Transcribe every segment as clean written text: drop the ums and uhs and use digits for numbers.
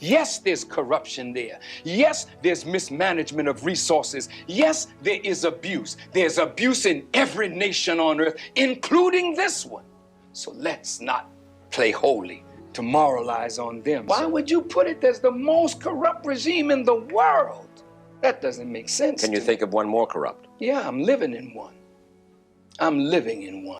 Yes, there's corruption there. Yes, there's mismanagement of resources. Yes, there is abuse. There's abuse in every nation on earth, including this one. So let's not play holy to moralize on them. Why would you put it as the most corrupt regime in the world? That doesn't make sense. Can you think of one more corrupt? Yeah, I'm living in one. I'm living in one.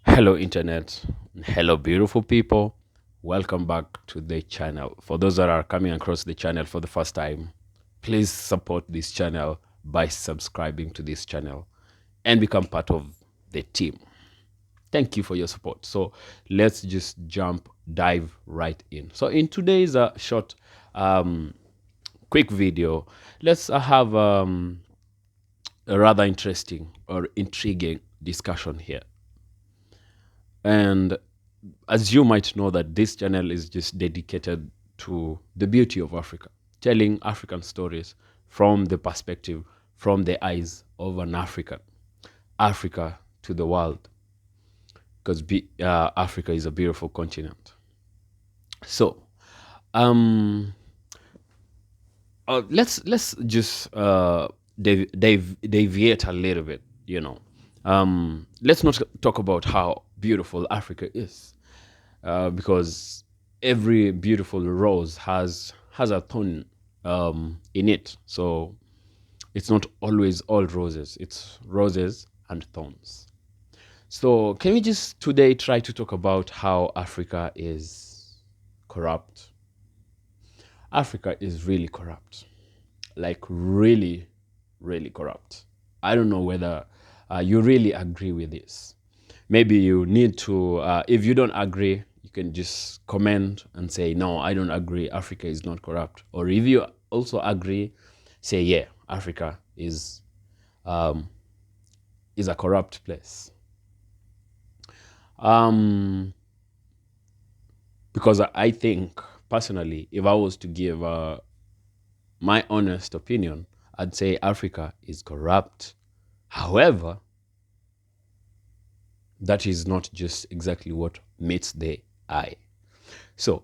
Hello internet, hello beautiful people, welcome back to the channel. For those that are coming across the channel for the first time, please support this channel by subscribing to this channel and become part of the team. Thank you for your support. So let's just dive right in. So in today's short quick video, let's have a rather interesting or intriguing discussion here. And as you might know, that this channel is just dedicated to the beauty of Africa, telling African stories from the perspective, from the eyes of an African, Africa to the world, because Africa is a beautiful continent. So let's just deviate a little bit, you know. Let's not talk about how beautiful Africa is, because every beautiful rose has a thorn in it. So it's not always all roses, it's roses and thorns. So can we just today try to talk about how Africa is corrupt? Africa is really corrupt, like really, really corrupt. I don't know whether you really agree with this. Maybe you need to, if you don't agree, you can just comment and say, no, I don't agree, Africa is not corrupt. Or if you also agree, say, yeah, Africa is a corrupt place. Because I think, personally, if I was to give my honest opinion, I'd say Africa is corrupt. However, that is not just exactly what meets the eye. So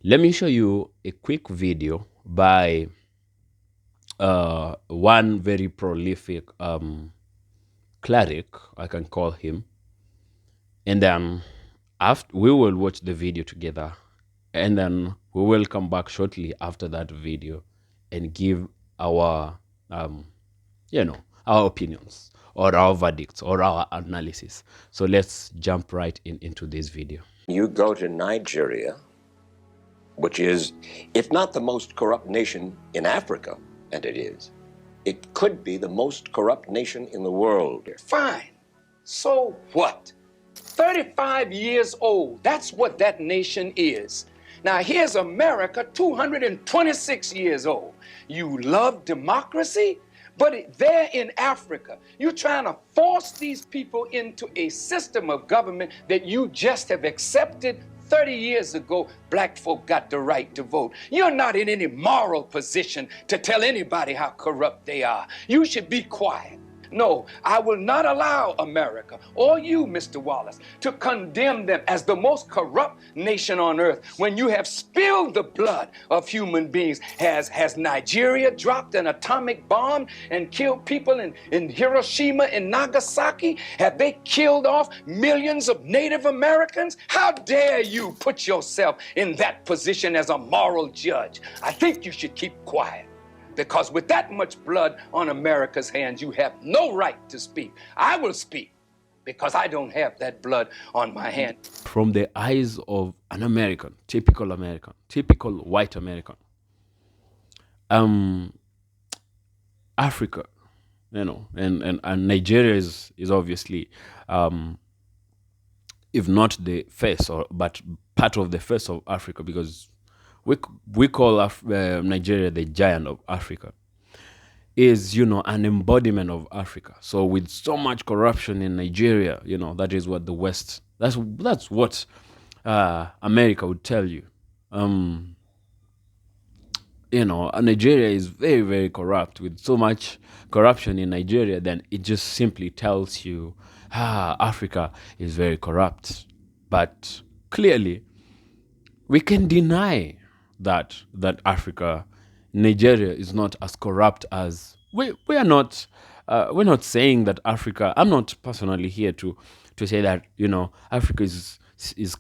let me show you a quick video by one very prolific cleric, I can call him, and then after we will watch the video together, and then we will come back shortly after that video and give our our opinions or our verdicts or our analysis. So let's jump right into this video. You go to Nigeria, which is, if not the most corrupt nation in Africa, and it is, it could be the most corrupt nation in the world. Fine. So what? 35 years old. That's what that nation is. Now here's America, 226 years old. You love democracy? But there in Africa, you're trying to force these people into a system of government that you just have accepted 30 years ago. Black folk got the right to vote. You're not in any moral position to tell anybody how corrupt they are. You should be quiet. No, I will not allow America or you, Mr. Wallace, to condemn them as the most corrupt nation on earth when you have spilled the blood of human beings. Has Nigeria dropped an atomic bomb and killed people in Hiroshima and Nagasaki? Have they killed off millions of Native Americans? How dare you put yourself in that position as a moral judge? I think you should keep quiet. Because with that much blood on America's hands, you have no right to speak. I will speak because I don't have that blood on my hand. From the eyes of an American, typical white American, Africa, you know, and Nigeria is obviously, if not the face, but part of the face of Africa, because we call Nigeria the giant of Africa, is, you know, an embodiment of Africa. So with so much corruption in Nigeria, you know, that is what the West, that's what America would tell you. You know, Nigeria is very, very corrupt. With so much corruption in Nigeria, then it just simply tells you, Africa is very corrupt. But clearly, we can deny that Africa, Nigeria is not as corrupt as we are not. We're not saying that Africa. I'm not personally here to say that Africa is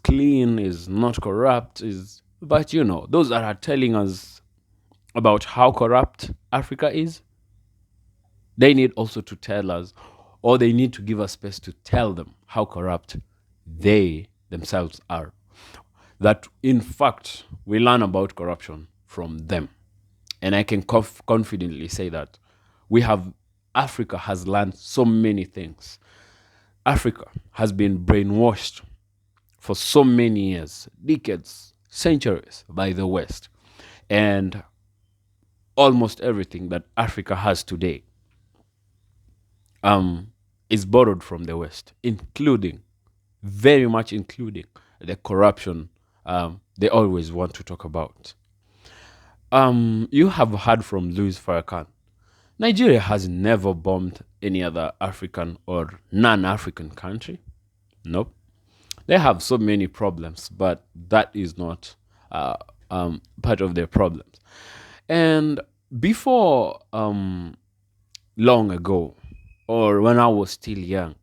clean, is not corrupt, is but those that are telling us about how corrupt Africa is, they need also to tell us, or they need to give us space to tell them how corrupt they themselves are. That in fact, we learn about corruption from them. And I can confidently say that Africa has learned so many things. Africa has been brainwashed for so many years, decades, centuries by the West. And almost everything that Africa has today is borrowed from the West, including, very much including, the corruption they always want to talk about. You have heard from Louis Farrakhan. Nigeria has never bombed any other African or non-African country. Nope. They have so many problems, but that is not part of their problems. And before long ago, or when I was still young,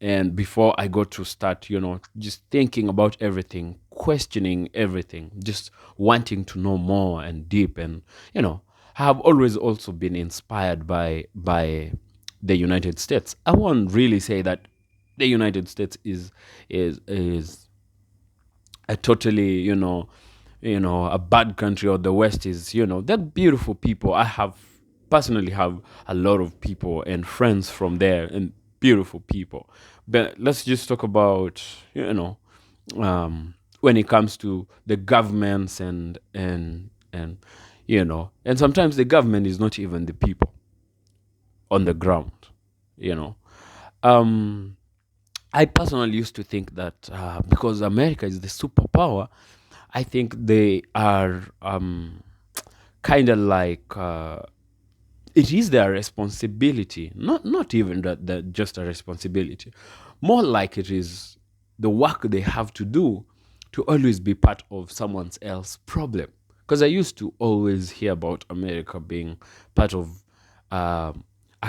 and before I got to start, just thinking about everything, questioning everything, just wanting to know more and deep, and have always also been inspired by the United States. I won't really say that the United States is a totally a bad country, or the West is they're beautiful people. I have personally have a lot of people and friends from there, and beautiful people. But let's just talk about when it comes to the governments and and sometimes the government is not even the people on the ground. you know um I personally used to think that because America is the superpower, I think they are kind of like it is their responsibility, not even that just a responsibility, more like it is the work they have to do to always be part of someone else's problem. Because I used to always hear about America being part of a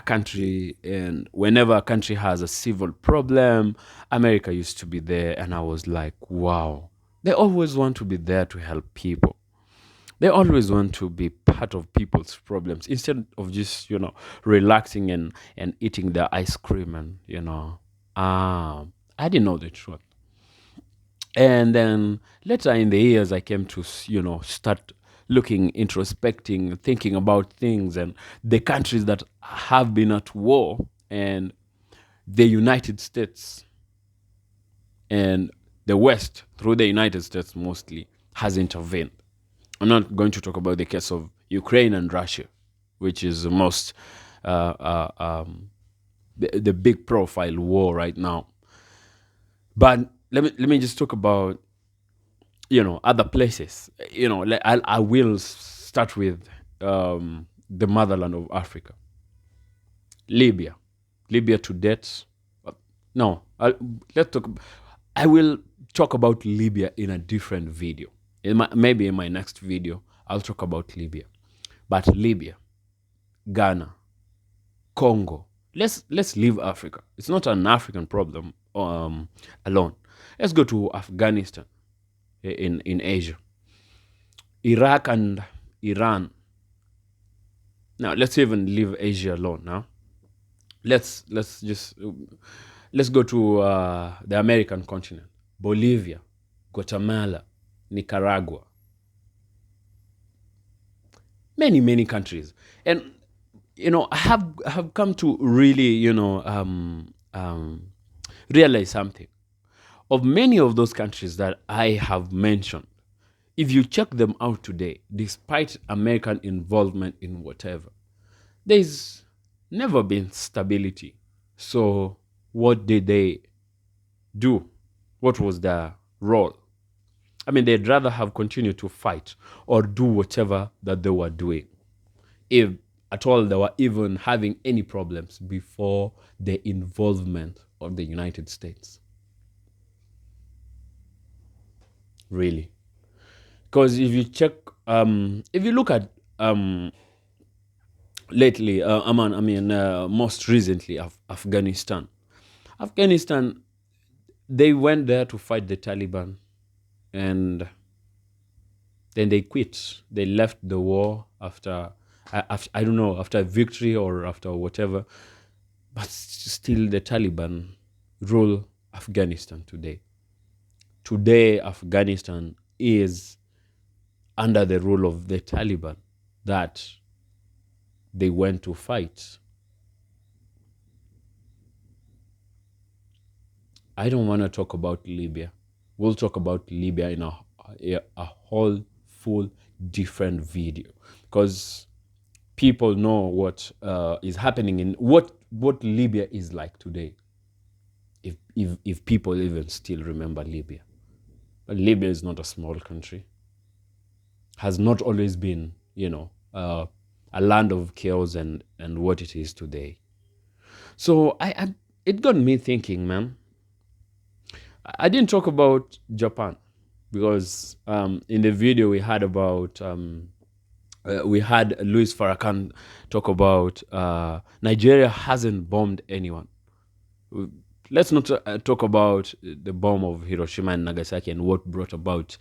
country, and whenever a country has a civil problem, America used to be there, and I was like, wow, they always want to be there to help people. They always want to be part of people's problems instead of just relaxing and eating their ice cream, and I didn't know the truth. And then later in the years, I came to start looking, introspecting, thinking about things and the countries that have been at war, and the United States and the West, through the United States mostly, has intervened. I'm not going to talk about the case of Ukraine and Russia, which is the most the big profile war right now. But let me just talk about other places. I will start with the motherland of Africa, Libya. Libya to death. No, let's talk. I will talk about Libya in a different video. Maybe in my next video, I'll talk about Libya. But Libya, Ghana, Congo. Let's leave Africa. It's not an African problem alone. Let's go to Afghanistan in Asia, Iraq and Iran. Now let's even leave Asia alone. Now let's go to the American continent, Bolivia, Guatemala, Nicaragua, many countries. And I have come to really realize something. Of many of those countries that I have mentioned, if you check them out today, despite American involvement in whatever, there's never been stability. So what did they do? What was their role? I mean, they'd rather have continued to fight or do whatever that they were doing, if at all they were even having any problems before the involvement of the United States. Really. Because if you check, if you look at lately, most recently, Afghanistan. Afghanistan, they went there to fight the Taliban, and then they quit. They left the war after I don't know, after victory or after whatever. But still, the Taliban rule Afghanistan today. Today, Afghanistan is under the rule of the Taliban that they went to fight. I don't want to talk about Libya. We'll talk about Libya in a whole full different video, because people know what is happening in what Libya is like today. If people even still remember Libya, but Libya is not a small country. Has not always been, a land of chaos and what it is today. So it got me thinking, man. I didn't talk about Japan because in the video we had about we had Louis Farrakhan talk about Nigeria hasn't bombed anyone. Let's not talk about the bomb of Hiroshima and Nagasaki and what brought about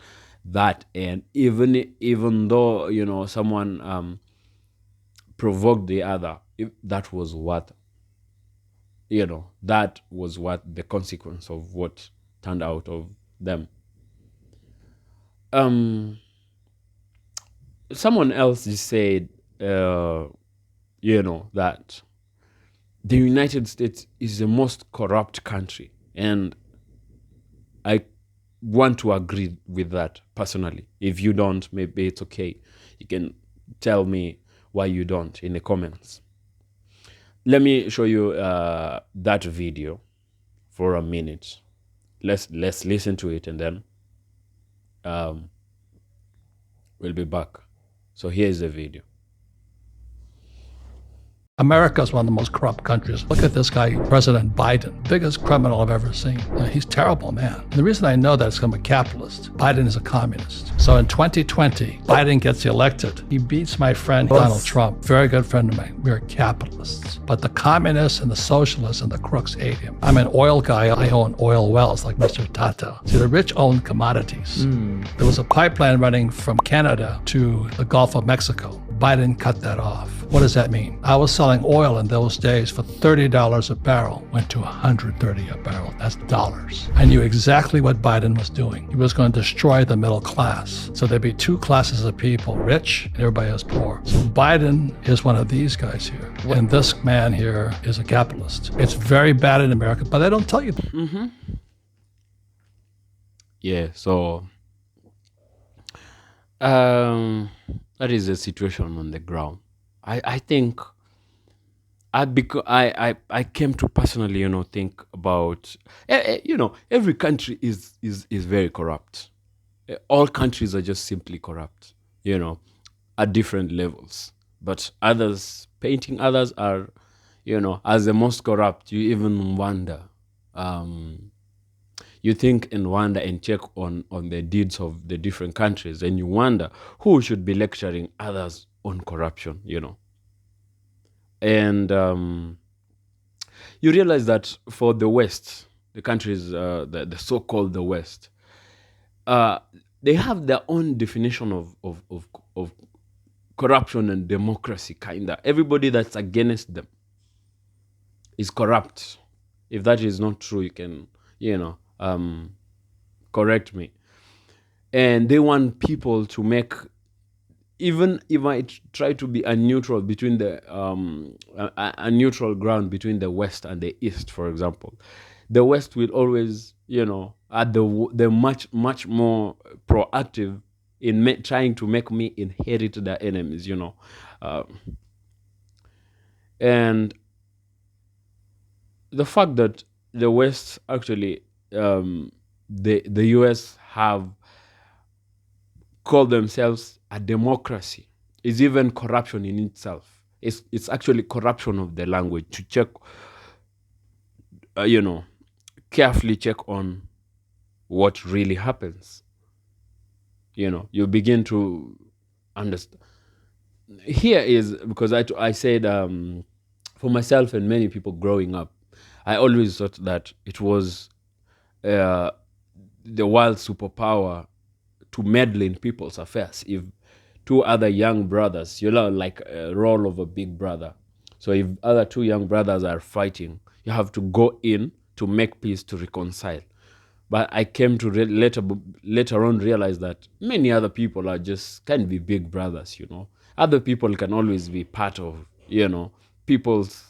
that. And even though someone provoked the other, if that was what that was what the consequence of what turned out of them. Someone else just said, that the United States is the most corrupt country, and I want to agree with that personally. If you don't, maybe it's okay. You can tell me why you don't in the comments. Let me show you that video for a minute. Let's listen to it, and then we'll be back. So here's the video. America is one of the most corrupt countries. Look at this guy, President Biden, biggest criminal I've ever seen. He's terrible, man. And the reason I know that is because I'm a capitalist. Biden is a communist. So in 2020, Biden gets elected. He beats my friend Donald Trump, very good friend of mine. We're capitalists. But the communists and the socialists and the crooks hate him. I'm an oil guy. I own oil wells like Mr. Tata. See, the rich own commodities. There was a pipeline running from Canada to the Gulf of Mexico. Biden cut that off. What does that mean? I was selling oil in those days for $30 a barrel, went to $130 a barrel. That's dollars. I knew exactly what Biden was doing. He was going to destroy the middle class. So there'd be two classes of people, rich and everybody else poor. So Biden is one of these guys here. And this man here is a capitalist. It's very bad in America, but they don't tell you that. Yeah, so that is the situation on the ground. I think I came to personally, think about, every country is very corrupt. All countries are just simply corrupt, at different levels. But others, painting others are, as the most corrupt, you even wonder. You think and wonder and check on the deeds of the different countries, and you wonder who should be lecturing others on corruption, And you realize that for the West, the countries, the so-called the West, they have their own definition of corruption and democracy, kinda. Everybody that's against them is corrupt. If that is not true, you can, correct me. And they want people to make, even if I try to be a neutral between the a neutral ground between the West and the East, for example, the West will always, at the much more proactive in trying to make me inherit their enemies, and the fact that the West actually, the US have called themselves a democracy is even corruption in itself. It's actually corruption of the language. To check, carefully check on what really happens. you begin to understand. Here is because I said, for myself and many people growing up, I always thought that it was uh, the world superpower to meddle in people's affairs. If two other young brothers, like a role of a big brother. So if other two young brothers are fighting, you have to go in to make peace, to reconcile. But I came to later on realize that many other people can be big brothers. Other people can always be part of people's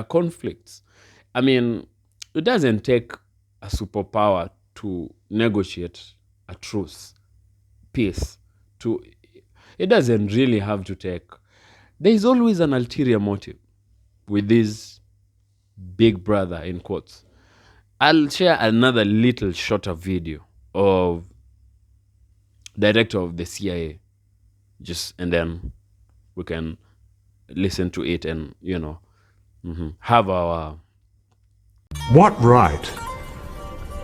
conflicts. I mean, it doesn't take a superpower to negotiate a truce, peace. To It doesn't really have to take. There is always an ulterior motive with this big brother in quotes. I'll share another little shorter video of director of the CIA, and then we can listen to it and have our. What right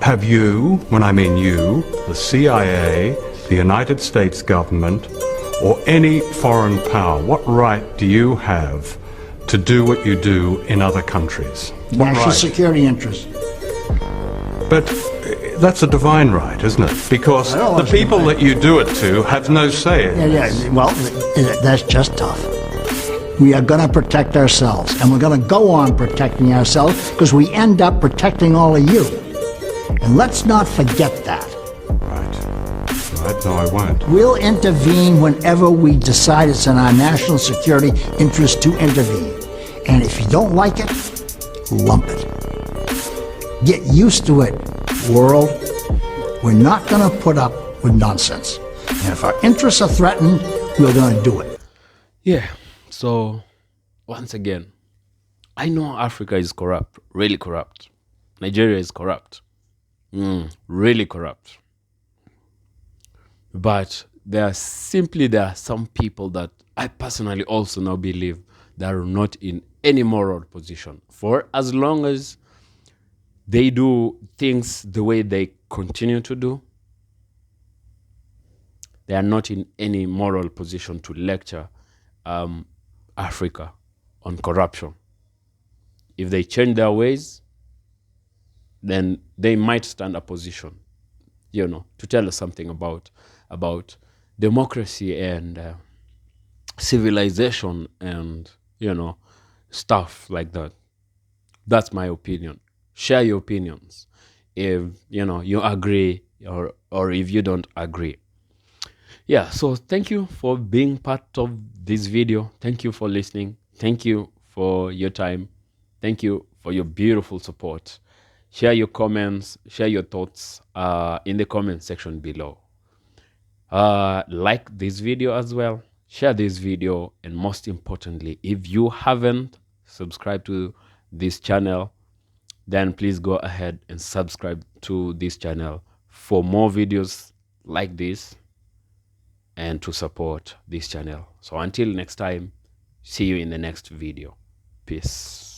have you, when I mean you, the CIA, the United States government, or any foreign power, what right do you have to do what you do in other countries? What National right? security interest. But that's a divine right, isn't it? Because I know the it's people divine. that you do it to have no say in it. Yeah, well, that's just tough. We are going to protect ourselves, and we're going to go on protecting ourselves because we end up protecting all of you. And let's not forget that. Right, no, I won't. We'll intervene whenever we decide it's in our national security interest to intervene. And if you don't like it, lump it. Get used to it, world. We're not going to put up with nonsense. And if our interests are threatened, we're going to do it. Yeah. So, once again, I know Africa is corrupt, really corrupt. Nigeria is corrupt, really corrupt. But there are some people that I personally also now believe that are not in any moral position. For as long as they do things the way they continue to do, they are not in any moral position to lecture Africa on corruption. If they change their ways, then they might stand a position, to tell us something about democracy and civilization and, stuff like that. That's my opinion. Share your opinions if, you agree or if you don't agree. Yeah, so thank you for being part of this video. Thank you for listening. Thank you for your time. Thank you for your beautiful support. Share your comments, share your thoughts in the comment section below. Like this video as well. Share this video. And most importantly, if you haven't subscribed to this channel, then please go ahead and subscribe to this channel for more videos like this and to support this channel. So until next time, see you in the next video. Peace.